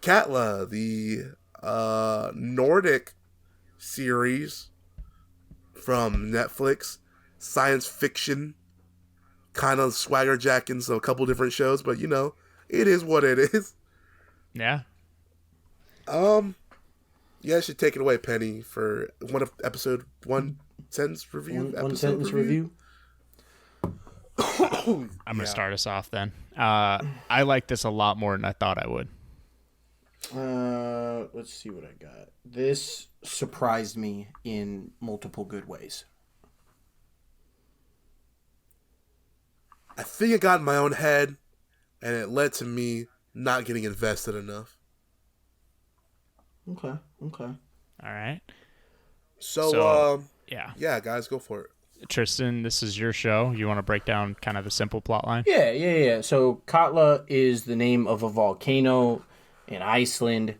Katla, the Nordic series from Netflix, science fiction, kind of swagger jacking a couple different shows, but you know, it is what it is. Yeah. Yeah, I should take it away, Penny, for episode one sentence review. One sentence review. I'm gonna start us off then. I like this a lot more than I thought I would. Let's see what I got. This surprised me in multiple good ways. I think it got in my own head, and it led to me not getting invested enough. Okay. All right. So yeah. Yeah, guys, go for it. Tristan, this is your show. You want to break down kind of the simple plot line? Yeah. So Katla is the name of a volcano in Iceland,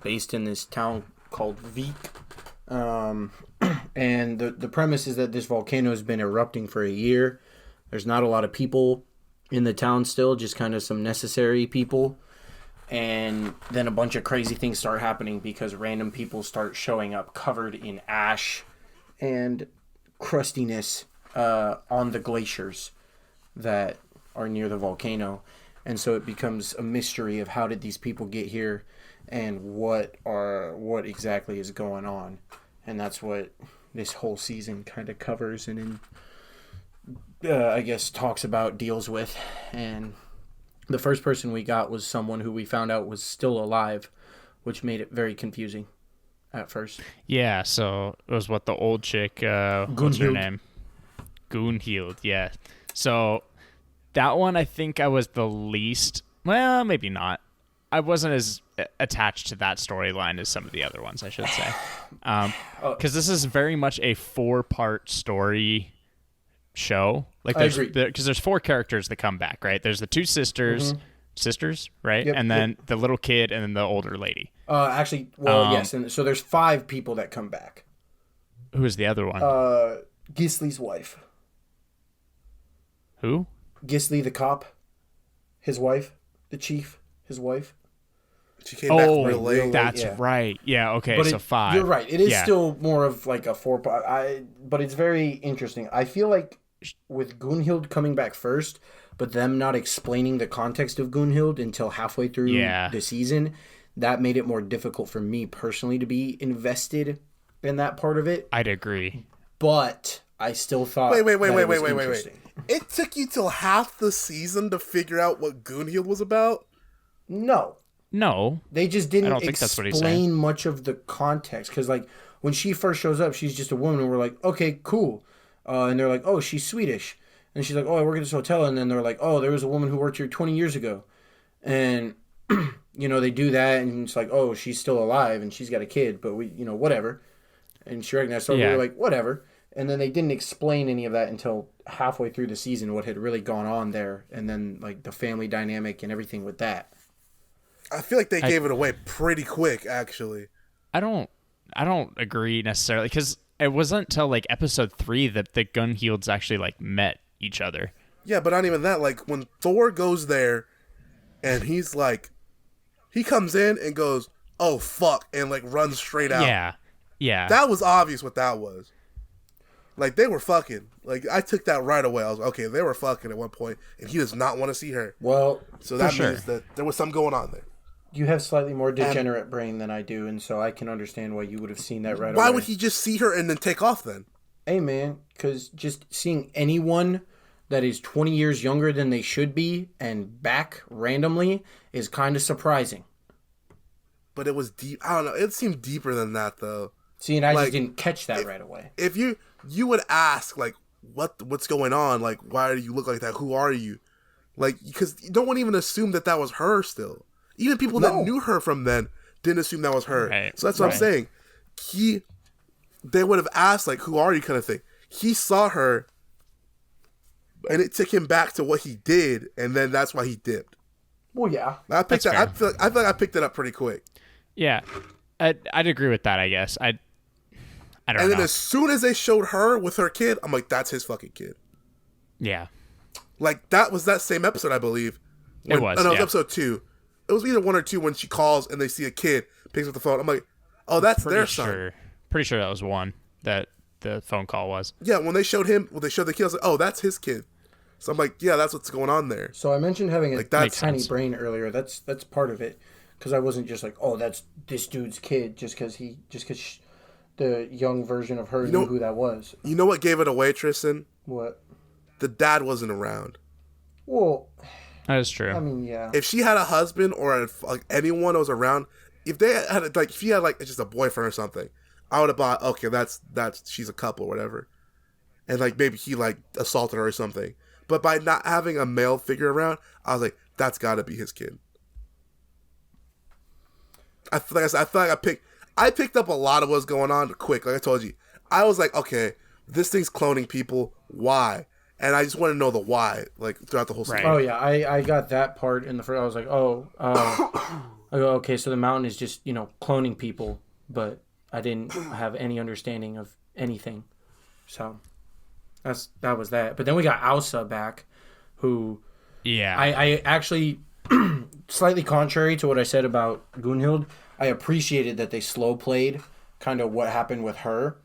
based in this town called Vík. And the premise is that this volcano has been erupting for a year. There's not a lot of people in the town still, just kind of some necessary people. And then a bunch of crazy things start happening because random people start showing up covered in ash and crustiness on the glaciers that are near the volcano. And so it becomes a mystery of how did these people get here and what exactly is going on. And that's what this whole season kind of covers and I guess talks about, deals with. And the first person we got was someone who we found out was still alive, which made it very confusing at first. Yeah, so it was the old chick, what's her name? Gunhild, yeah. So that one, I think I was the least, well, maybe not. I wasn't as attached to that storyline as some of the other ones, I should say. Because this is very much a 4-part story show. Like, I agree. Because there's 4 characters that come back, right? There's the 2 sisters, right? Yep, and then the little kid and then the older lady. Actually, well, yes. And so there's 5 people that come back. Who is the other one? Gisli's wife. Who? Gisli the cop. His wife. The chief. His wife. She came back real late. That's yeah. right. Yeah, okay, But so 5. You're right. It is still more of like a 4-part. But it's very interesting. I feel like with Gunhild coming back first, but them not explaining the context of Gunhild until halfway through the season, that made it more difficult for me personally to be invested in that part of it. I'd agree. But I still thought Wait. It took you till half the season to figure out what Gunhild was about? No. They just didn't explain much of the context. Because, like, when she first shows up, she's just a woman, and we're like, okay, cool. And they're like, oh, she's Swedish. And she's like, oh, I work at this hotel. And then they're like, oh, there was a woman who worked here 20 years ago. And, you know, they do that, and it's like, oh, she's still alive, and she's got a kid, but we, you know, whatever. And she recognized, so we were like, whatever. And then they didn't explain any of that until halfway through the season, what had really gone on there. And then, like, the family dynamic and everything with that. I feel like they gave it away pretty quick, actually. I don't agree necessarily, because it wasn't until like episode 3 that the Gunhilds actually like met each other. Yeah, but not even that. Like, when Thor goes there, and he's like, he comes in and goes, oh fuck, and like runs straight out. Yeah. That was obvious what that was. Like, they were fucking. Like, I took that right away. I was like, okay, they were fucking at one point, and he does not want to see her. Well, so that means that there was something going on there. You have slightly more degenerate brain than I do, and so I can understand why you would have seen that right away. Why would he just see her and then take off then? Hey, man, because just seeing anyone that is 20 years younger than they should be and back randomly is kind of surprising. But it was deep. I don't know. It seemed deeper than that, though. See, and I just didn't catch that right away. If you would ask, like, what's going on? Like, why do you look like that? Who are you? Like, because no one even assumed that was her still. Even people that knew her from then didn't assume that was her. Right. So that's what I'm saying. They would have asked, like, who are you kind of thing. He saw her, and it took him back to what he did, and then that's why he dipped. Well, yeah. I feel like I picked it up pretty quick. Yeah. I'd agree with that, I guess. I don't know. And then as soon as they showed her with her kid, I'm like, that's his fucking kid. Yeah. Like, that was that same episode, I believe. It was, it was episode 2. it was either one or two when she calls and they see a kid picks up the phone. I'm like, oh, that's their son. Pretty sure that was one that the phone call was. Yeah, when they showed the kid, I was like, oh, that's his kid. So I'm like, yeah, that's what's going on there. So I mentioned having like, a tiny brain earlier. That's part of it, because I wasn't just like, oh, that's this dude's kid, just because the young version of her knew who that was. You know what gave it away, Tristan? What? The dad wasn't around. Well, that is true. I mean, yeah. If she had a husband or like anyone that was around, if she had like just a boyfriend or something, I would have bought, okay, that's she's a couple or whatever, and like maybe he like assaulted her or something. But by not having a male figure around, I was like, that's got to be his kid. I feel like I picked up a lot of what's going on quick. Like I told you, I was like, okay, this thing's cloning people. Why? And I just want to know the why, like throughout the whole season. Right. Oh yeah, I got that part in the first. I was like, I go, okay, so the mountain is just cloning people, but I didn't have any understanding of anything. So that was that. But then we got Ausa back, who I actually, slightly contrary to what I said about Gunhild, I appreciated that they slow played kind of what happened with her,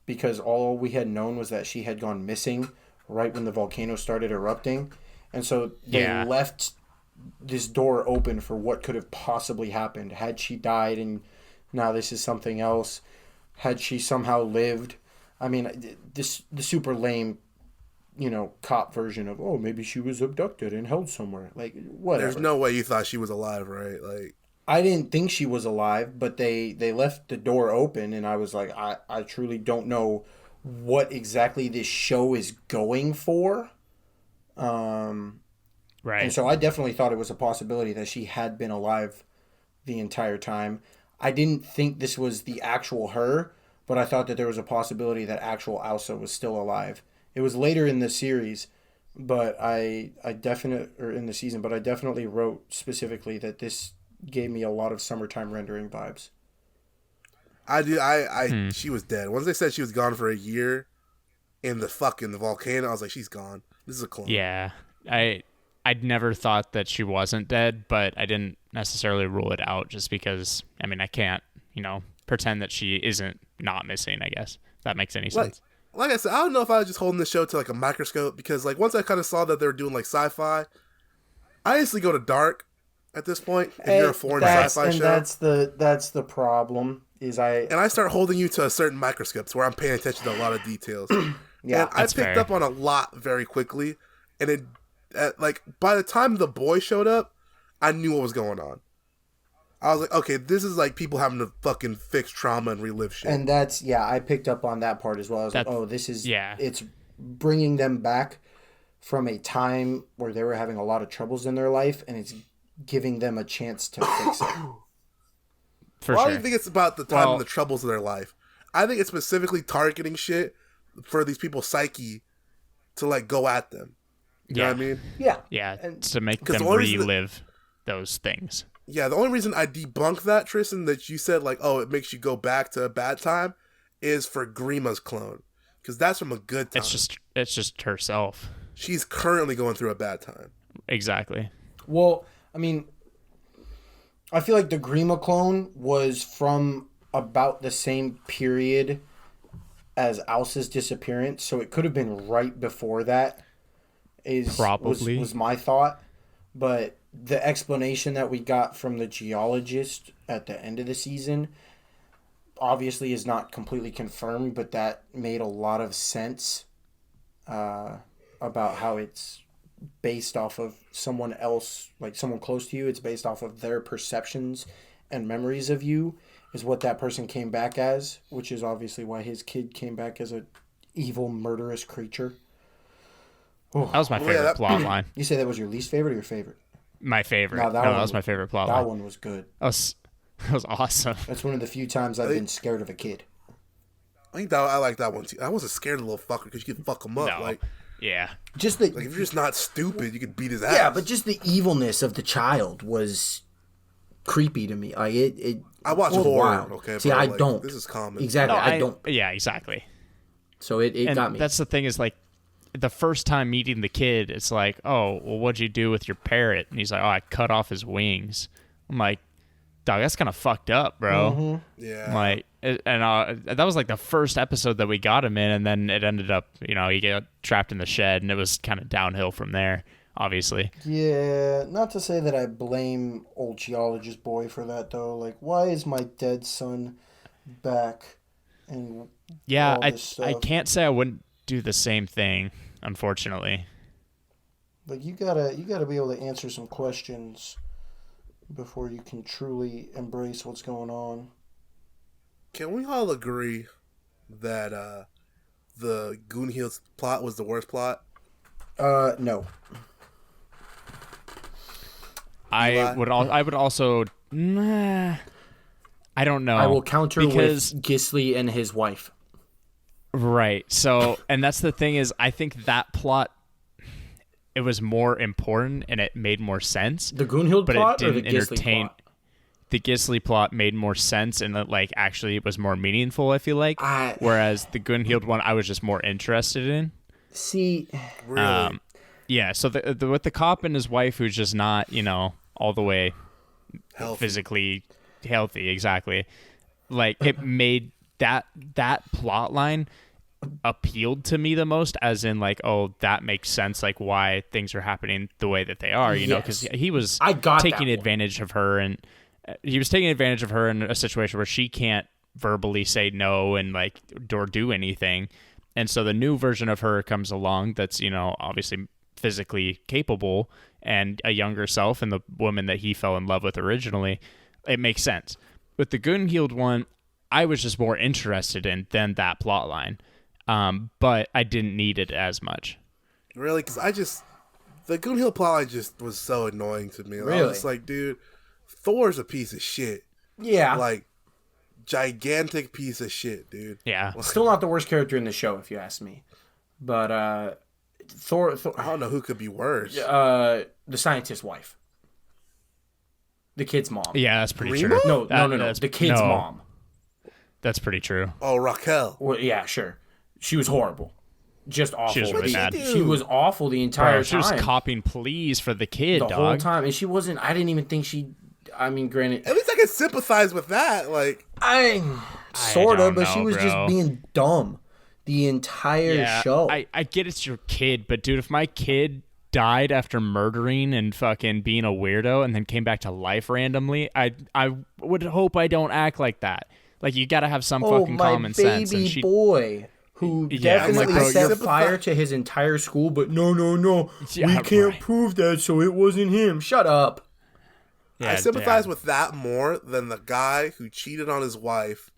because all we had known was that she had gone missing right when the volcano started erupting. And so they left this door open for what could have possibly happened. Had she died and now this is something else? Had she somehow lived? I mean, the super lame, cop version of, oh, maybe she was abducted and held somewhere. Like, whatever. There's no way you thought she was alive, right? Like, I didn't think she was alive, but they left the door open, and I was like, I truly don't know what exactly this show is going for. Right. And so I definitely thought it was a possibility that she had been alive the entire time. I didn't think this was the actual her, but I thought that there was a possibility that actual Ausa was still alive. It was later in the series, but in the season, but I definitely wrote specifically that this gave me a lot of summertime rendering vibes. She was dead. Once they said she was gone for a year in the volcano, I was like, she's gone. This is a clone. Yeah. I'd never thought that she wasn't dead, but I didn't necessarily rule it out just because, I mean, I can't, pretend that she isn't not missing, I guess. If that makes any sense. Like I said, I don't know if I was just holding the show to like a microscope, because like once I kind of saw that they were doing like sci-fi, I instantly go to dark at this point. If you're a foreign sci-fi show. That's the problem. I start holding you to a certain microscopes where I'm paying attention to a lot of details. Yeah, and I picked up on a lot very quickly, and by the time the boy showed up, I knew what was going on. I was like, okay, this is like people having to fucking fix trauma and relive shit. And I picked up on that part as well. I was like, oh, this is, it's bringing them back from a time where they were having a lot of troubles in their life, and it's giving them a chance to fix it. I don't even think it's about the time and the troubles of their life. I think it's specifically targeting shit for these people's psyche to like go at them. You know what I mean? Yeah. Yeah, to make them relive those things. Yeah, the only reason I debunked that, Tristan, that you said like, oh, it makes you go back to a bad time, is for Grima's clone, because that's from a good time. It's just herself. She's currently going through a bad time. Exactly. Well, I mean, I feel like the Grima clone was from about the same period as Ausa's disappearance, so it could have been right before that. Probably was my thought, but the explanation that we got from the geologist at the end of the season obviously is not completely confirmed, but that made a lot of sense about how it's based off of someone else, like someone close to you. It's based off of their perceptions and memories of you is what that person came back as, which is obviously why his kid came back as a evil, murderous creature. Oh. That was my favorite plot line. You say that was your least favorite or your favorite? My favorite. No, that was my favorite plot line. That one was good. That was awesome. That's one of the few times I've been scared of a kid. I think I like that one too. I wasn't scared of the little fucker because you could fuck him up. No. Yeah. Just if you're just not stupid, you could beat his ass. Yeah, but just the evilness of the child was creepy to me. I watch horror. Wild. Okay. See, I don't. This is common. Exactly. No, I don't. Yeah, exactly. So it got me. That's the thing is like, the first time meeting the kid, it's like, oh, well, what'd you do with your parrot? And he's like, oh, I cut off his wings. I'm like, dog, that's kind of fucked up, bro. Mm-hmm. Yeah. Like, and that was like the first episode that we got him in, and then it ended up, he got trapped in the shed, and it was kind of downhill from there, obviously. Yeah, not to say that I blame old geologist boy for that, though. Like, why is my dead son back? And yeah, all this stuff? I can't say I wouldn't do the same thing, unfortunately. Like, you gotta be able to answer some questions before you can truly embrace what's going on. Can we all agree that the Gunhild's plot was the worst plot? No. I would also. Nah, I don't know. I will counter because with Gisli and his wife. Right. So, and that's the thing is, I think that plot, it was more important and it made more sense. The Gunhild but plot it or the didn't Gisli entertain. plot? The Gisli plot made more sense and like actually it was more meaningful. I feel like, whereas the Gunhild one, I was just more interested in. See, Really? Yeah. So with the cop and his wife, who's just not, all the way physically healthy, exactly. Like it made that plot line appealed to me the most, as in like, oh, that makes sense, like why things are happening the way that they are, because he was taking advantage of her, and he was taking advantage of her in a situation where she can't verbally say no and like or do anything. And so the new version of her comes along that's, obviously physically capable and a younger self, and the woman that he fell in love with originally. It makes sense. With the Gunhild one, I was just more interested in than that plot line. But I didn't need it as much. Really? Because the Gunhild plotline just was so annoying to me. Really? I was like, dude, Thor's a piece of shit. yeah. Like, gigantic piece of shit, dude. Yeah. Still not the worst character in the show, if you ask me. But Thor I don't know who could be worse. the scientist's wife. The kid's mom. Yeah, that's pretty Rima? true. No. That's- The kid's no, mom. That's pretty true. Oh, Raquel. Well, yeah, sure. She was horrible. Just awful. She was really bad. She was awful the entire Bro, she was time. copying pleas for the kid, the dog. whole time. And she wasn't, I didn't even think granted. At least I can sympathize with that. Like, Sort don't of, but she know, was bro. just being dumb the entire show. I get it's your kid, but dude, if my kid died after murdering and fucking being a weirdo and then came back to life randomly, I would hope I don't act like that. Like, you gotta have some fucking common sense. And she, boy who Yeah, I'm definitely like, bro, set you're- fire to his entire school, but no, Yeah, we can't right. prove that, so it wasn't him. Shut up. yeah, I sympathize with that more than the guy who cheated on his wife,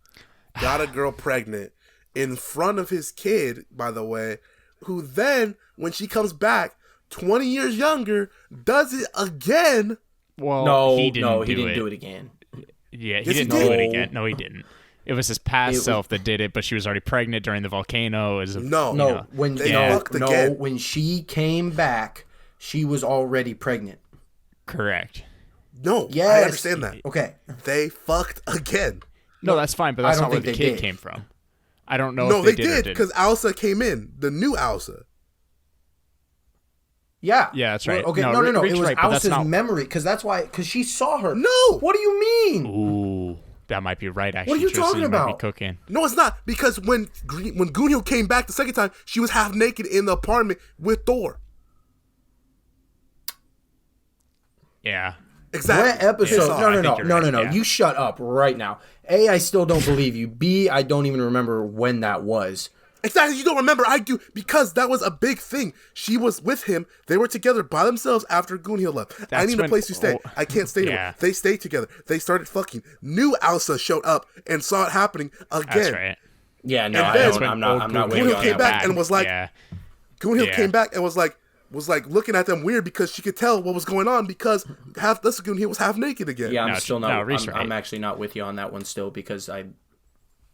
got a girl pregnant in front of his kid, by the way, who then, when she comes back 20 years younger, does it again. Well, No, he didn't do it again. Yeah, he Yes, he didn't do it did. again. No, he didn't. It was his past self that did it, but she was already pregnant during the volcano. No. When They fucked again. when she came back, she was already pregnant. Correct. No, Yes. I understand that. Okay. They fucked again. No, that's fine, but that's I not don't where the think they kid did. came from. I don't know No, if they they did or did didn't. because Elsa came in, the new Elsa. Yeah. Yeah, that's right. Okay, No, no. Rick's It was right, but that's Elsa's not- memory, because she saw her. No! What do you mean? Ooh, that might be right, actually. What are you Tristan, talking you might be about? cooking. No, it's not, because when Gunhild came back the second time, she was half naked in the apartment with Thor. Yeah. Exactly. What episode? Piss off. No. I think you're right, yeah. You shut up right now. A, I still don't believe you. B, I don't even remember when that was. Exactly, you don't remember. I do, because that was a big thing. She was with him. They were together by themselves after Gunhild left. I That's need a when- place to stay. I can't stay yeah. anymore. They stayed together. They started fucking. New Elsa showed up and saw it happening again. That's right. Yeah, no, And I then- don't. I'm not Gunhild waiting on came that back one. and was like- yeah. Gunhild Yeah. came back and was like looking at them weird because she could tell what was going on because Gunhild was half naked again. Yeah, I'm No, still no, not. Reese I'm right. actually not with you on that one still because I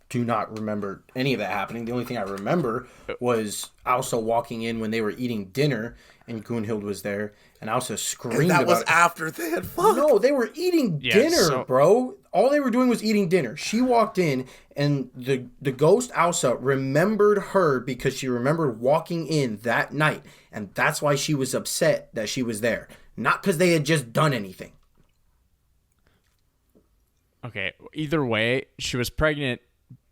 do not remember any of that happening. The only thing I remember was Elsa walking in when they were eating dinner and Gunhild was there, and Elsa screamed And that about was it. after they had fucked. No, they were eating dinner, bro. All they were doing was eating dinner. She walked in, and the ghost Elsa remembered her because she remembered walking in that night, and that's why she was upset that she was there, not because they had just done anything. Okay, either way, she was pregnant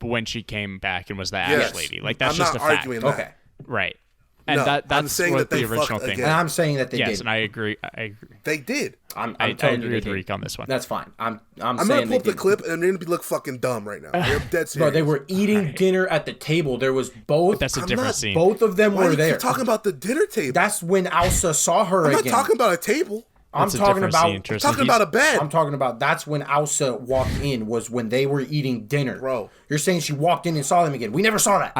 when she came back and was the ash lady. Like, that's I'm just not a fact. arguing that. Okay. Right. And No, that's I'm saying what that they the original fucked thing again. And I'm saying that they Yes, did. and I agree. I agree. They did. I I telling you agree they with did. Reek on this one. That's fine. I'm I'm saying gonna they pull up the did. clip, and they're gonna look fucking dumb right now. They're dead serious. Bro, they were eating dinner at the table. There was both. That's a I'm different not- scene. Both of them Why do were you there. keep talking about the dinner table? That's when Elsa saw her I'm not again. talking about a table. I'm That's a talking different about. scene, Tristan. Talking about a bed. I'm talking about. That's when Elsa walked in. Was when they were eating dinner. Bro. You're saying she walked in and saw them again. We never saw that.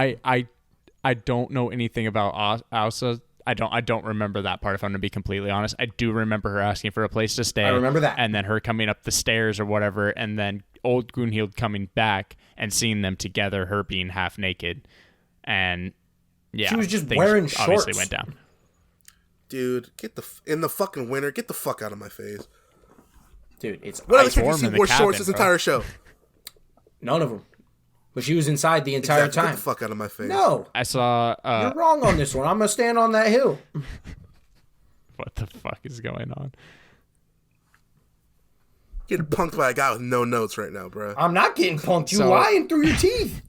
I don't know anything about Elsa. I don't remember that part, if I'm going to be completely honest. I do remember her asking for a place to stay. I remember that. And then her coming up the stairs or whatever, and then old Gunhild coming back and seeing them together, her being half naked. And yeah, She was just things wearing obviously shorts. went down. Dude, in the fucking winter, get the fuck out of my face. Dude, it's What other ice. kid you warm see in the wore cabin, shorts this bro. entire show? None of them. But she was inside the entire Exactly. Get time. the fuck out of my face. No, I saw you're wrong on this one. I'm gonna stand on that hill. what the fuck is going on? Getting punked by a guy with no notes right now, bro. I'm not getting punked. You So- lying through your teeth.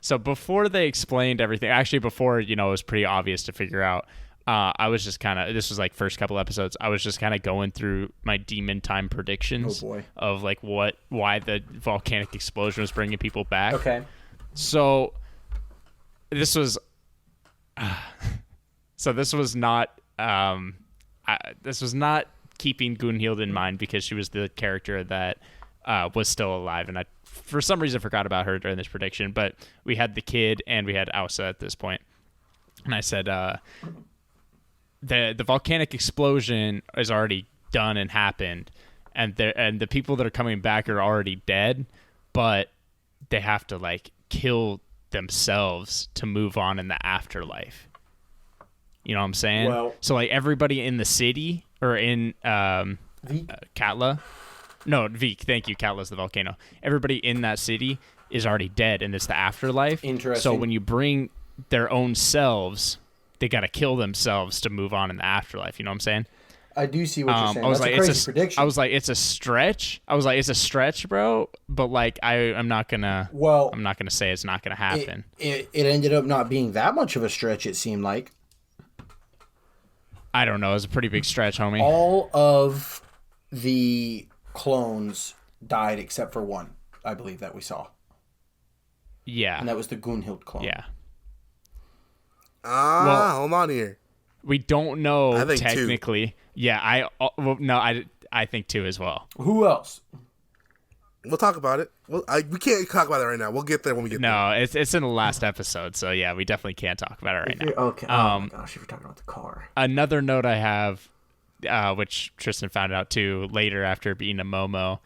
So before they explained everything, actually before, it was pretty obvious to figure out, I was just kind of, this was like first couple episodes, I was just kind of going through my demon time predictions Oh, boy. of like why the volcanic explosion was bringing people back. Okay. So this was not this was not keeping Gunhild in mind because she was the character that was still alive, and I for some reason forgot about her during this prediction. But we had the kid and we had Elsa at this point, and I said the volcanic explosion is already done and happened, and the people that are coming back are already dead, but they have to like kill themselves to move on in the afterlife. You know what I'm saying? Well- so like everybody in the city or in Katla. No, Vik, thank you. Katla's the volcano. Everybody in that city is already dead, and it's the afterlife. Interesting. So when you bring their own selves, they got to kill themselves to move on in the afterlife. You know what I'm saying? I do see what you're saying. I was That's like, a crazy prediction. I was like, it's a stretch. I was like, it's a stretch, bro. But like, I'm not gonna say it's not gonna happen. It ended up not being that much of a stretch, it seemed like. I don't know. It was a pretty big stretch, homie. All of the clones died except for one, I believe, that we saw. Yeah. And that was the Gunhild clone. Yeah. Hold on here. We don't know I think two. technically. Yeah, I think two as well. Who else? We'll talk about it. We can't talk about it right now. We'll get there when we get there. No, it's in the last episode, so yeah, we definitely can't talk about it right now. Okay. Oh my gosh, if you're talking about the car. Another note I have, which Tristan found out too later after being a Momo,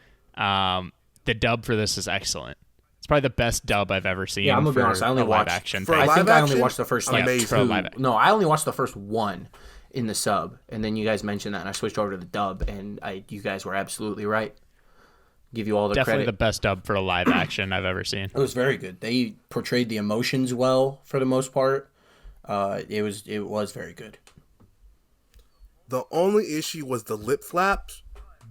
the dub for this is excellent. It's probably the best dub I've ever seen. Yeah, I'm gonna be honest. I only watched action. For I live think I only action? watched the first like Amazing. For live action. No, I only watched the first one in the sub, and then you guys mentioned that, and I switched over to the dub, and you guys were absolutely right. Give you all the Definitely credit. the best dub for a live action I've ever seen. It was very good. They portrayed the emotions well for the most part. It was very good. The only issue was the lip flaps,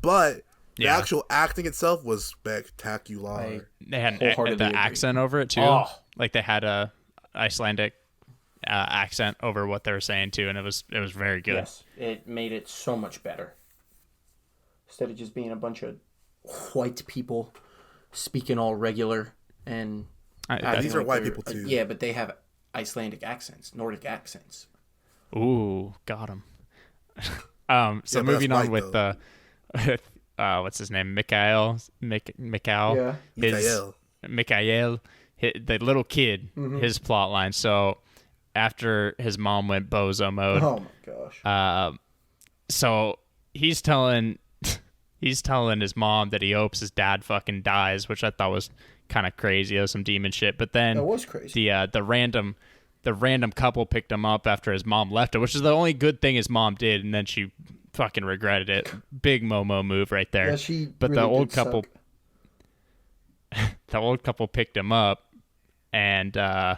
but the Yeah. actual acting itself was spectacular. They had Wholeheartedly the agree. accent over it too. Oh. Like they had a Icelandic accent over what they were saying too, and it was very good. Yes, it made it so much better. Instead of just being a bunch of white people speaking all regular and These are white people too. Yeah, but they have Icelandic accents, Nordic accents. Ooh, got him. So Yeah, but moving that's on white, with the what's his name, Mikhail. Yeah. Mikhail. The little kid, his plot line. So after his mom went bozo mode, Oh my gosh. so he's telling his mom that he hopes his dad fucking dies, which I thought was kind of crazy. That was some demon shit. But then That was crazy. the random the random couple picked him up after his mom left him, which is the only good thing his mom did, and then she fucking regretted it. Big Momo move right there. Yeah, she but really the old did couple suck. the old couple picked him up, and yeah,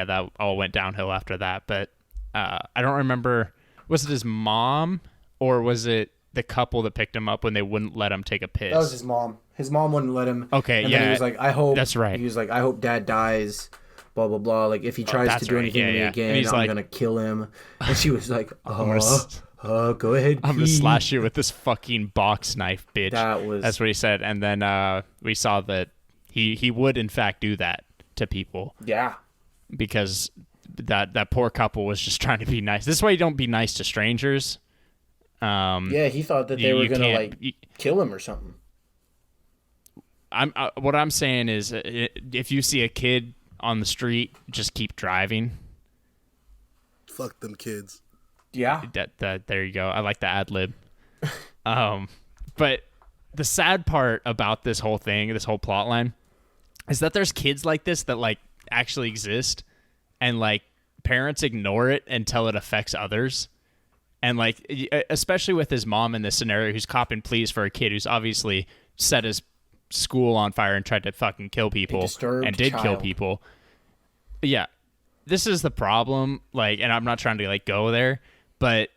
that all went downhill after that. But I don't remember, was it his mom or was it the couple that picked him up when they wouldn't let him take a piss? That was his mom. His mom wouldn't let him. Okay, and yeah. then he was like, I hope. That's right. He was like, I hope dad dies. Blah, blah, blah. Like, if he tries to do anything to me again, I'm like, going to kill him. And she was like, go ahead, I'm going to slash you with this fucking box knife, bitch. That's what he said. And then we saw that he would, in fact, do that to people. Yeah. Because that poor couple was just trying to be nice. This is why you don't be nice to strangers. Yeah, he thought that they were going to, kill him or something. What I'm saying is, if you see a kid on the street, just keep driving. Fuck them kids. Yeah. There you go. I like the ad lib. But the sad part about this whole thing, this whole plot line, is that there's kids like this that like actually exist, and like parents ignore it until it affects others. And like, especially with his mom in this scenario, who's copping pleas for a kid who's obviously set his school on fire and tried to fucking kill people and did kill people. Yeah, this is the problem. Like, and I'm not trying to like go there, but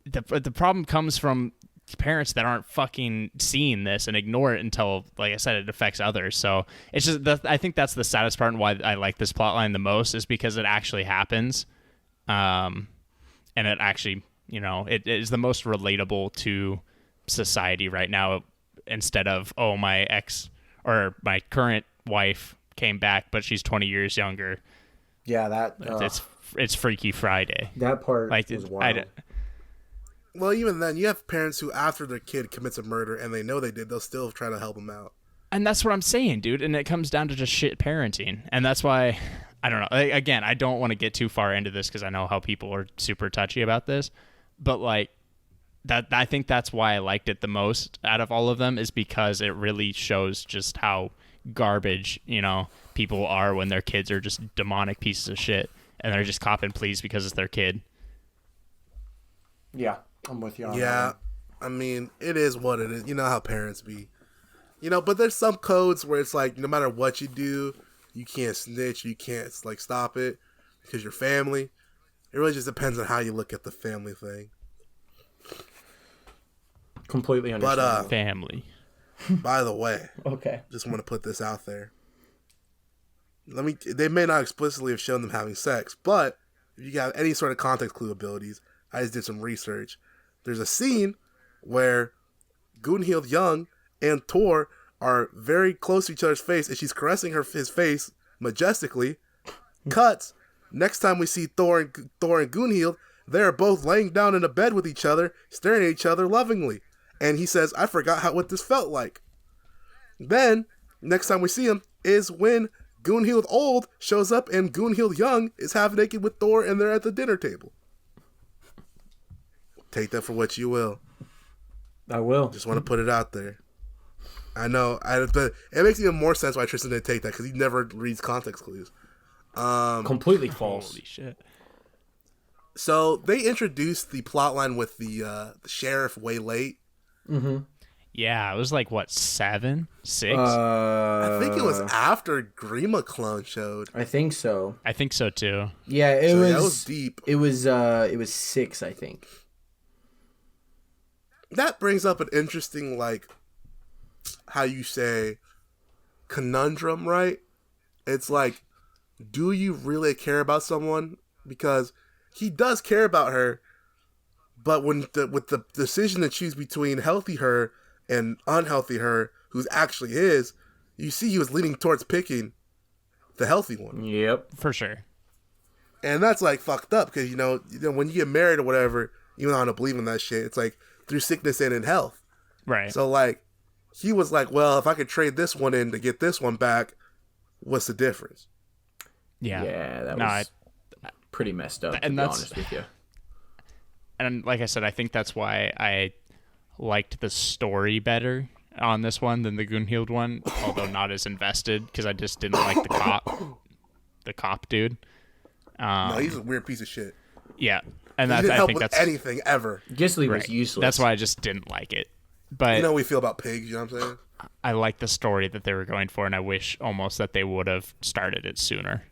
the problem comes from parents that aren't fucking seeing this and ignore it until, like I said, it affects others. So it's just I think that's the saddest part and why I like this plot line the most, is because it actually happens, and it actually, you know, it is the most relatable to society right now. Instead of, oh, my ex or my current wife came back, but she's 20 years younger. Yeah, that it's Freaky Friday. That part like, was wild. Well, even then, you have parents who, after their kid commits a murder and they know they did, they'll still try to help them out. And that's what I'm saying, dude. And it comes down to just shit parenting. And that's why, I don't know. Again, I don't want to get too far into this because I know how people are super touchy about this. But like, that I think that's why I liked it the most out of all of them, is because it really shows just how garbage, you know, people are when their kids are just demonic pieces of shit and they're just copping pleas because it's their kid. Yeah, I'm with you on that. I mean, it is what it is. You know how parents be. You know, but there's some codes where it's like, no matter what you do, you can't snitch, you can't like stop it because you're family. It really just depends on how you look at the family thing. Completely understand. But family. By the way, okay, just want to put this out there. They may not explicitly have shown them having sex, but if you got any sort of context clue abilities, I just did some research. There's a scene where Gunhild Young and Thor are very close to each other's face, and she's caressing his face majestically. Cuts. Next time we see Thor and Gunhild, they're both laying down in a bed with each other, staring at each other lovingly. And he says, I forgot what this felt like. Then, next time we see him is when Gunhild Old shows up and Gunhild Young is half naked with Thor and they're at the dinner table. Take that for what you will. I will. Just want to put it out there. I know. But it makes even more sense why Tristan didn't take that, because he never reads context clues. Completely false. Holy shit. So they introduced the plotline with the sheriff way late. Mm-hmm. Yeah, it was like, what, 7? 6? I think it was after Grima Clone showed. I think so. I think so, too. Yeah, that was deep. It was 6, I think. That brings up an interesting, like, how you say, conundrum, right? It's like, do you really care about someone? Because he does care about her, but with the decision to choose between healthy her and unhealthy her, who's actually his, you see he was leaning towards picking the healthy one. Yep. For sure. And that's, like, fucked up, because, you know, when you get married or whatever, even though I don't believe in that shit, it's like, through sickness and in health. Right. So, like, he was like, well, if I could trade this one in to get this one back, what's the difference? Yeah. Yeah, that was pretty messed up, to be honest with you. And like I said, I think that's why I liked the story better on this one than the Gunhild one, although not as invested, because I just didn't like the cop dude. No, he's a weird piece of shit. Yeah, and He that's didn't I help think with that's anything ever. Gisli right. was useless. That's why I just didn't like it. But You know how we feel about pigs, you know what I'm saying? I like the story that they were going for, and I wish almost that they would have started it sooner.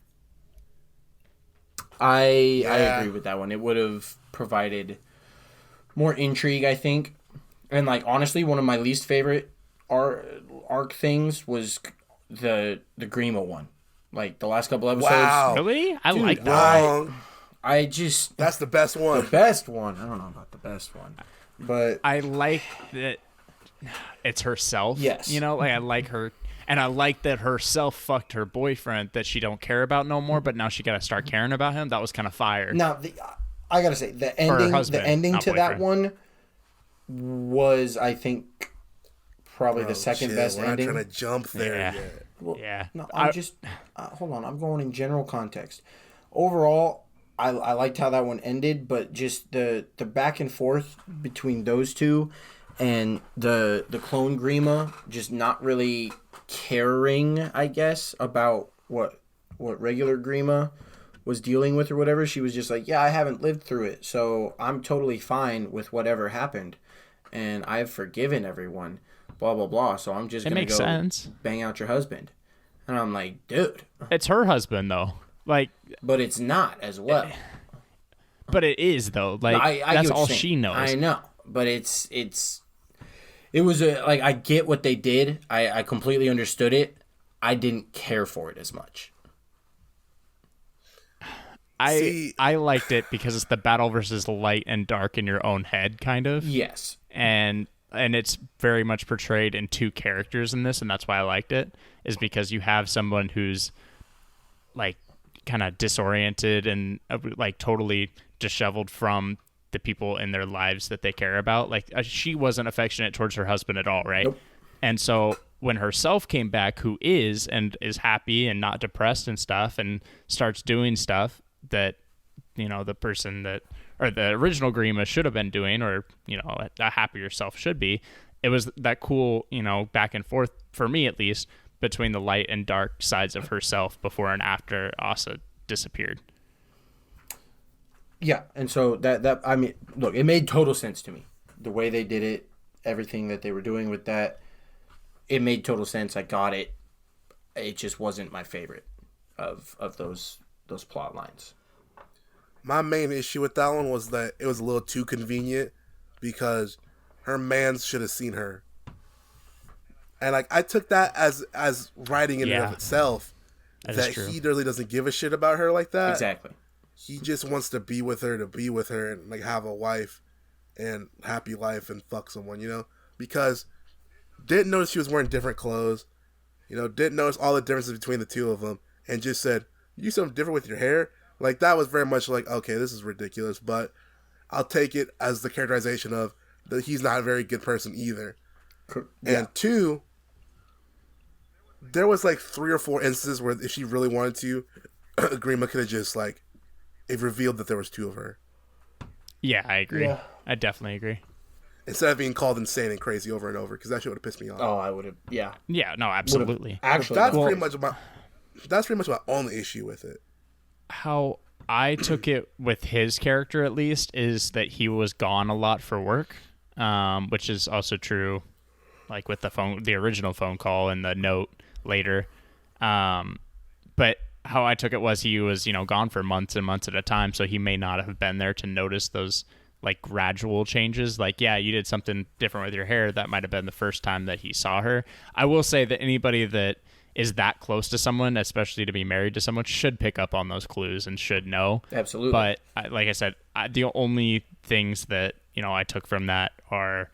I Yeah. agree with that one. It would have provided more intrigue, I think. And like honestly, one of my least favorite arc things was the Grima one. Like the last couple episodes. Wow. Really? I like that. Wrong. I just That's the best one. the best one. I don't know about the best one, but I like that it's herself. Yes. You know, like I like her, and I like that herself fucked her boyfriend that she don't care about no more, but now she got to start caring about him. That was kind of fire. Now, I gotta say the ending. husband, The ending not to that boyfriend. one was, I think, probably the second Chill, best we're not ending. trying to jump there Yeah. yet. Well, Yeah. No, I'm just hold on. I'm going in general context. Overall, I liked how that one ended, but just the back and forth between those two, and the clone Grima just not really caring, I guess, about what regular Grima was dealing with or whatever. She was just like, yeah, I haven't lived through it, so I'm totally fine with whatever happened, and I've forgiven everyone. Blah blah blah. So I'm just It gonna makes go sense. bang out your husband, and I'm like, dude. It's her husband though. Like, But it's not as well. but it is though. Like I get that's what all you're saying. she knows. I know, but it was like I get what they did. I completely understood it. I didn't care for it as much. See- I liked it because it's the battle versus light and dark in your own head, kind of. Yes. And it's very much portrayed in two characters in this, and that's why I liked it, is because you have someone who's like kind of disoriented and like totally disheveled from the people in their lives that they care about. Like she wasn't affectionate towards her husband at all, right? Nope. And so when herself came back, who is and is happy and not depressed and stuff, and starts doing stuff that, you know, the person that, or the original Grima should have been doing, or, you know, a happier self should be. It was that cool, you know, back and forth, for me at least, between the light and dark sides of herself before and after Asa disappeared. Yeah, and so that I mean, look, it made total sense to me. The way they did it, everything that they were doing with that, it made total sense. I got it. It just wasn't my favorite of those plot lines. My main issue with that one was that it was a little too convenient because her man should have seen her. And like I took that as writing in and Yeah. of itself, That is that true. he really doesn't give a shit about her like that. Exactly. He just wants to be with her and like have a wife and happy life and fuck someone, you know? Because didn't notice she was wearing different clothes, you know, didn't notice all the differences between the two of them, and just said, you do something different with your hair? Like that was very much like, okay, this is ridiculous, but I'll take it as the characterization of that he's not a very good person either. Yeah. And two, there was like 3 or 4 instances where if she really wanted to, Grima could have just like, it revealed that there was 2 of her. Yeah, I agree. Yeah. I definitely agree. Instead of being called insane and crazy over and over, because that shit would have pissed me off. Oh, I would have. Yeah. Yeah, no, absolutely. Actually, That's well, pretty much my only issue with it. How I took it with his character, at least, is that he was gone a lot for work, which is also true, like with the original phone call and the note later. But how I took it was he was, you know, gone for months and months at a time, so he may not have been there to notice those like gradual changes. Like, yeah, you did something different with your hair. That might have been the first time that he saw her. I will say that anybody that is that close to someone, especially to be married to someone, should pick up on those clues and should know. Absolutely. But like I said, the only things that, you know, I took from that are,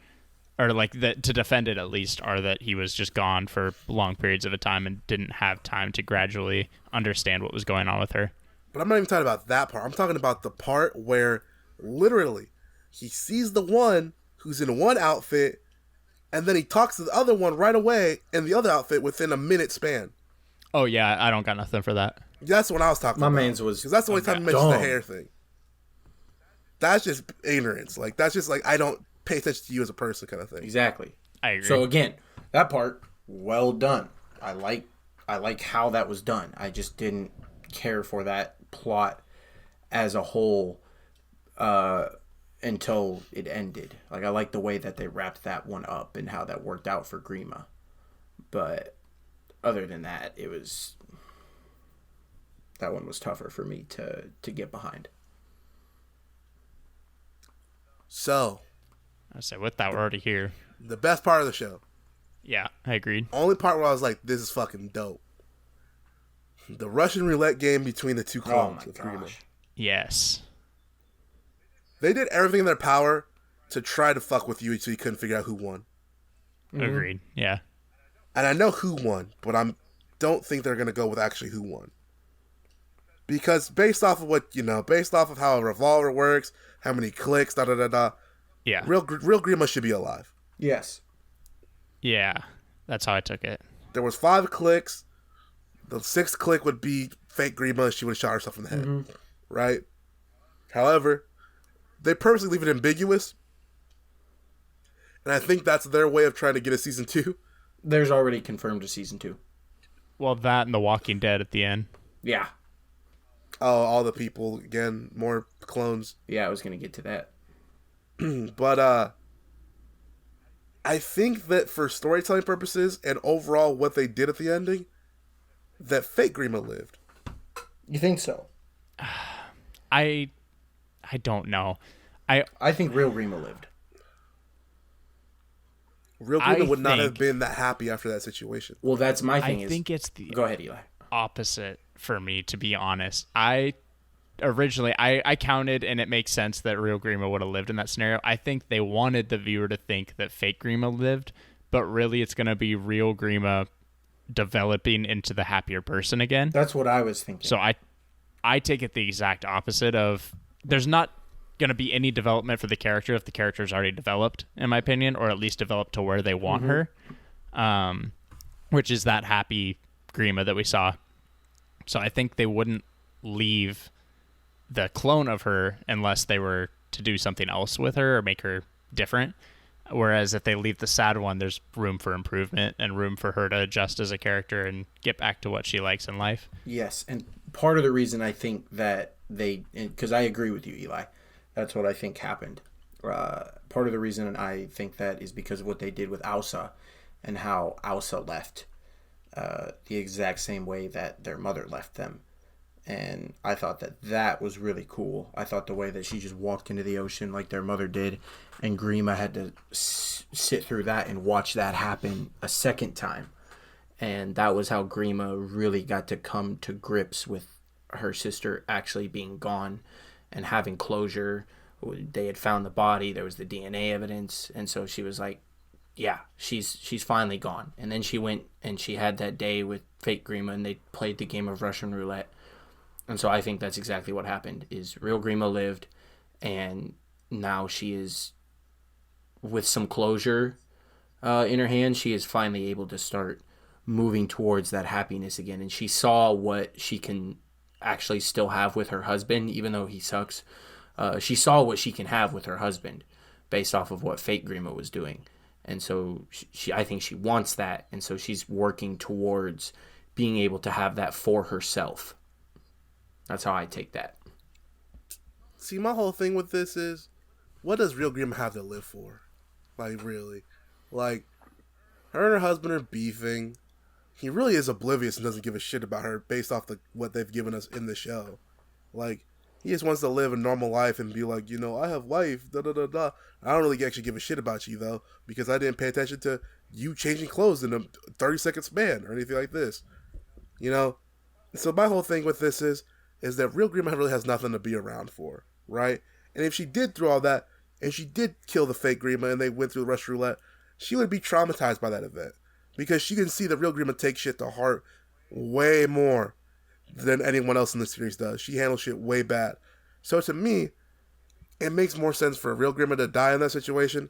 or like that to defend it at least, are that he was just gone for long periods of a time and didn't have time to gradually understand what was going on with her. But I'm not even talking about that part. I'm talking about the part where literally he sees the one who's in one outfit and then he talks to the other one right away in the other outfit within a minute span. Oh yeah, I don't got nothing for that. That's what I was talking about. My man's was because that's the only time he mentions the dumb. hair thing. That's just ignorance. Like that's just like I don't pay attention to you as a person kind of thing. Exactly. I agree. So again, that part, well done. I like how that was done. I just didn't care for that plot as a whole until it ended. Like, I like the way that they wrapped that one up and how that worked out for Grima. But other than that, that one was tougher for me to get behind. So, I say with that, we're already here. the best part of the show. Yeah, I agreed. Only part where I was like, this is fucking dope. The Russian roulette game between the two clones of Grima. Yes. They did everything in their power to try to fuck with you so you couldn't figure out who won. Agreed. Yeah. And I know who won, but I don't think they're going to go with actually who won. Because based off of how a revolver works, how many clicks, Yeah. real Grima should be alive. Yes. Yeah. That's how I took it. There was 5 clicks. The 6th click would be fake Grima. She would have shot herself in the head. Right? However, they purposely leave it ambiguous. And I think that's their way of trying to get a season 2. There's already confirmed a season 2. Well, that and The Walking Dead at the end. Yeah. Oh, all the people, again, more clones. Yeah, I was going to get to that. But I think that for storytelling purposes and overall what they did at the ending, that fake Grima lived. You think so? I don't know. I think real Grima lived. Real Grima would not have been that happy after that situation. Well, that's my thing. I think it's the Go ahead, Eli. opposite for me, to be honest. I counted, and it makes sense that real Grima would have lived in that scenario. I think they wanted the viewer to think that fake Grima lived, but really it's going to be real Grima developing into the happier person again. That's what I was thinking. So I take it the exact opposite of, there's not going to be any development for the character if the character is already developed, in my opinion, or at least developed to where they want her, which is that happy Grima that we saw. So I think they wouldn't leave the clone of her unless they were to do something else with her or make her different. Whereas if they leave the sad one, there's room for improvement and room for her to adjust as a character and get back to what she likes in life. Yes, and part of the reason I think that because I agree with you, Eli, that's what I think happened. Part of the reason I think that is because of what they did with Ausa and how Ausa left the exact same way that their mother left them. And I thought that was really cool. I thought the way that she just walked into the ocean like their mother did, and Grima had to sit through that and watch that happen a second time. And that was how Grima really got to come to grips with her sister actually being gone and having closure. They had found the body. There was the DNA evidence. And so she was like, yeah, she's finally gone. And then she went and she had that day with fake Grima, and they played the game of Russian roulette. And so I think that's exactly what happened, is real Grima lived, and now she is, with some closure in her hand, she is finally able to start moving towards that happiness again. And she saw what she can actually still have with her husband, even though he sucks. She saw what she can have with her husband based off of what fake Grima was doing. And so I think she wants that, and so she's working towards being able to have that for herself. That's how I take that. See, my whole thing with this is, what does real Grima have to live for? Like, really? Like, her and her husband are beefing. He really is oblivious and doesn't give a shit about her based off what they've given us in the show. Like, he just wants to live a normal life and be like, I have life, da-da-da-da. I don't really actually give a shit about you, though, because I didn't pay attention to you changing clothes in a 30-second span or anything like this. So my whole thing with this is that real Grima really has nothing to be around for, right? And if she did through all that, and she did kill the fake Grima and they went through the Russian roulette, she would be traumatized by that event. Because she can see the real Grima take shit to heart way more than anyone else in the series does. She handles shit way bad. So to me, it makes more sense for a real Grima to die in that situation,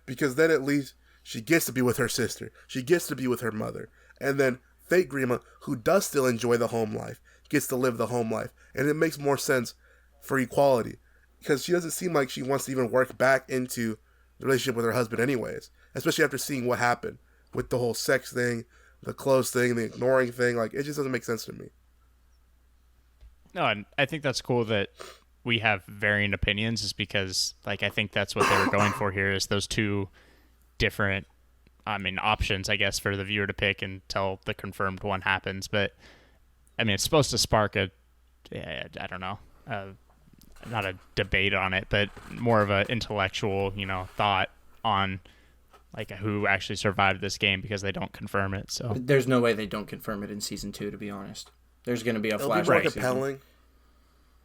because then at least she gets to be with her sister. She gets to be with her mother. And then fake Grima, who does still enjoy the home life, gets to live the home life. And it makes more sense for equality, because she doesn't seem like she wants to even work back into the relationship with her husband anyways, especially after seeing what happened with the whole sex thing, the clothes thing, the ignoring thing. Like, it just doesn't make sense to me. No, and I think that's cool that we have varying opinions is because, like, I think that's what they were going for here is those two different, options, I guess, for the viewer to pick until the confirmed one happens. But, it's supposed to spark I don't know, not a debate on it, but more of an intellectual, thought on, like, who actually survived this game because they don't confirm it. So there's no way they don't confirm it in season 2, to be honest. There's going to be a flashback. It'll be more compelling.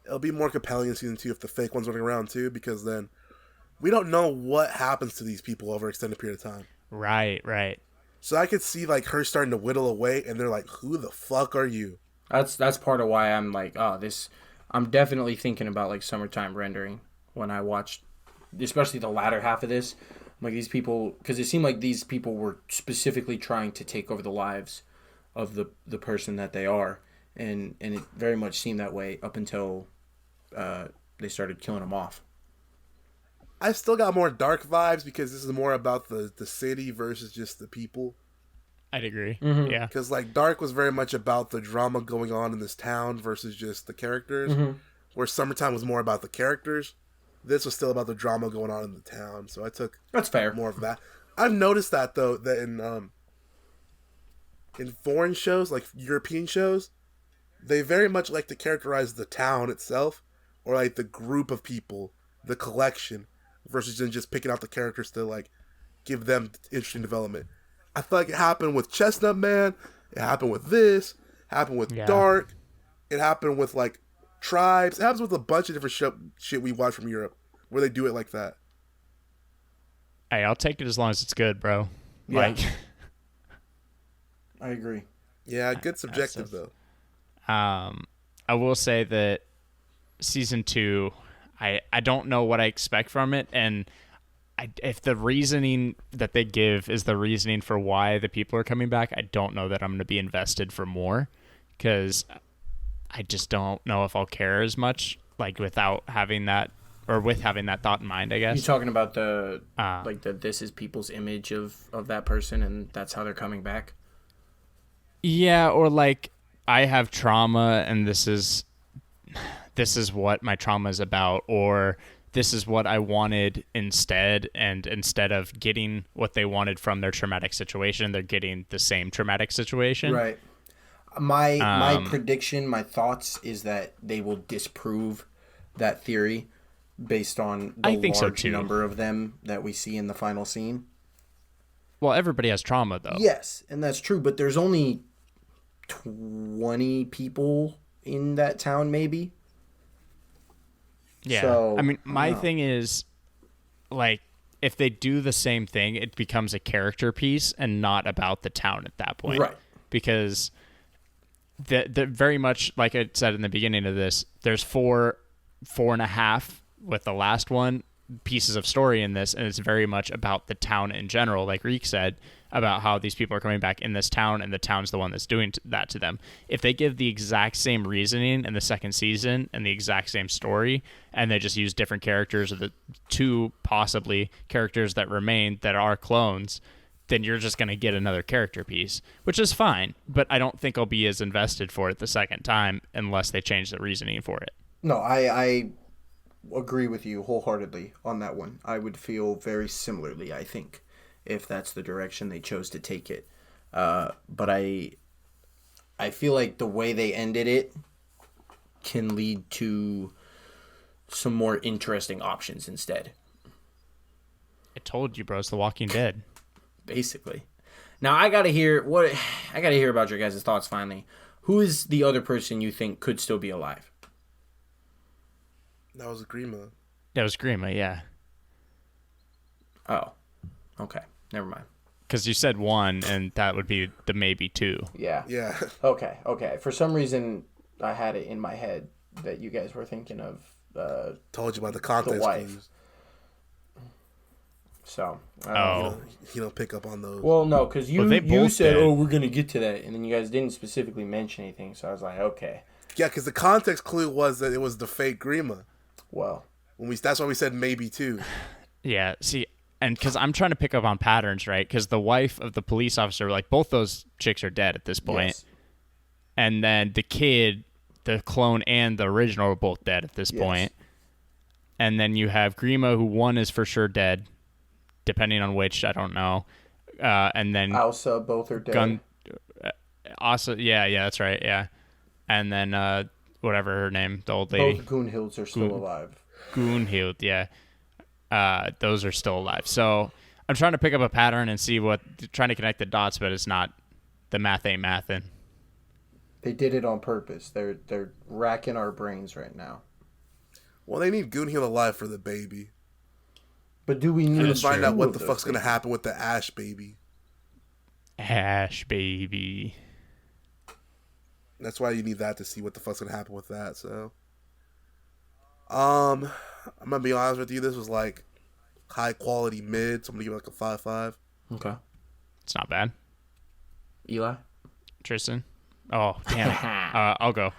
It'll be more compelling in season 2 if the fake one's running around too, because then we don't know what happens to these people over an extended period of time. Right. So I could see like her starting to whittle away, and they're like, "Who the fuck are you?" That's part of why I'm like, I'm definitely thinking about like summertime rendering when I watched, especially the latter half of this. I'm like, these people, because it seemed like these people were specifically trying to take over the lives of the person that they are. And it very much seemed that way up until they started killing them off. I still got more dark vibes because this is more about the city versus just the people. I'd agree. Mm-hmm. Yeah. Because like Dark was very much about the drama going on in this town versus just the characters. Mm-hmm. Where Summertime was more about the characters. This was still about the drama going on in the town. So I took That's fair. more of that. I've noticed that though, that in foreign shows, like European shows, they very much like to characterize the town itself, or like the group of people, the collection, versus than just picking out the characters to like give them interesting development. I feel like it happened with Chestnut Man, it happened with this, it happened with Dark, it happened with like Tribes, it happens with a bunch of different shit we watch from Europe, where they do it like that. Hey, I'll take it as long as it's good, bro. Yeah. Like, I agree. Yeah, good subjective though. I will say that season 2, I don't know what I expect from it, and if the reasoning that they give is the reasoning for why the people are coming back, I don't know that I'm going to be invested for more, because I just don't know if I'll care as much, like, without having that, or with having that thought in mind, I guess. You talking about the this is people's image of that person, and that's how they're coming back? Yeah, or like, I have trauma, and this is what my trauma is about, or this is what I wanted instead, and instead of getting what they wanted from their traumatic situation, they're getting the same traumatic situation. Right. My prediction, my thoughts is that they will disprove that theory based on the large number of them that we see in the final scene. Well, everybody has trauma, though. Yes, and that's true, but there's only 20 people in that town, maybe. Yeah. So, I mean, my thing is, like, if they do the same thing, it becomes a character piece and not about the town at that point. Right. Because the very much, like I said in the beginning of this, there's 4.5 with the last one pieces of story in this, and it's very much about the town in general, like Reek said, about how these people are coming back in this town, and the town's the one that's doing that to them. If they give the exact same reasoning in the second season and the exact same story, and they just use different characters, or the two possibly characters that remain that are clones, then you're just going to get another character piece, which is fine, but I don't think I'll be as invested for it the second time unless they change the reasoning for it. No, I agree with you wholeheartedly on that one. I would feel very similarly, I think, if that's the direction they chose to take it. But I feel like the way they ended it can lead to some more interesting options instead. I told you, bro, it's The Walking Dead. Basically. Now I gotta hear about your guys' thoughts finally. Who is the other person you think could still be alive? That was Grima. That was Grima, yeah. Oh. Okay. Never mind. Because you said 1, and that would be the maybe 2. Yeah. Yeah. Okay. For some reason, I had it in my head that you guys were thinking of Told you about the context the wife. clues. So. You don't pick up on those. Well, no, because you said, dead. "Oh, we're gonna get to that," and then you guys didn't specifically mention anything. So I was like, "Okay, Yeah, because the context clue was that it was the fake Grima. well." That's why we said maybe 2. Yeah, see, and because I'm trying to pick up on patterns, right? Because the wife of the police officer, like, both those chicks are dead at this point. Yes. And then the kid, the clone and the original are both dead at this point. And then you have Grima, who one is for sure dead, depending on which, I don't know. And then Elsa, both are dead. Asa, yeah, that's right, yeah. And then whatever her name, the old lady. Both Gunhilds are still alive. Gunhild, yeah. Those are still alive. So I'm trying to pick up a pattern and see trying to connect the dots, but it's not, the math ain't mathin'. They did it on purpose. They're racking our brains right now. Well, they need Gunhild alive for the baby. But do we need to find out what the those fuck's going to babies? happen with the Ash baby? Ash baby. That's why you need that to see what the fuck's going to happen with that, so. I'm going to be honest with you. This was like high quality mid, so I'm going to give it like a 5.5. Okay. It's not bad. Eli? Tristan? Oh, damn it. I'll go.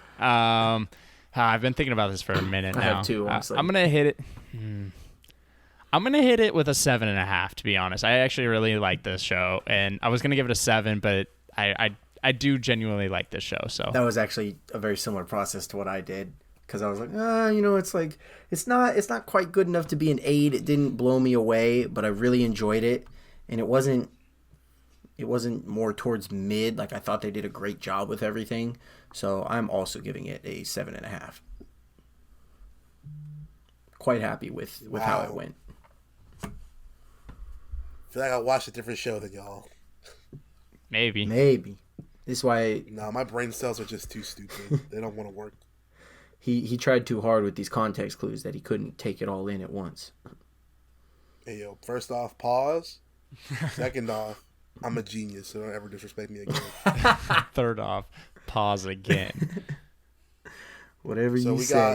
I've been thinking about this for a minute now. I have too, honestly. I'm going to hit it. I'm going to hit it with a 7.5, to be honest. I actually really like this show, and I was going to give it a 7, but I do genuinely like this show. So That was actually a very similar process to what I did. Because I was like, it's like, it's not quite good enough to be an 8. It didn't blow me away, but I really enjoyed it. And it wasn't more towards mid. Like, I thought they did a great job with everything. So I'm also giving it a 7.5. Quite happy with how it went. I feel like I watched a different show than y'all. maybe. This is why No, my brain cells are just too stupid. They don't want to work. he tried too hard with these context clues that he couldn't take it all in at once. Hey, yo, first off, pause. Second off, I'm a genius, so don't ever disrespect me again. Third off, pause again. Whatever So you we say. got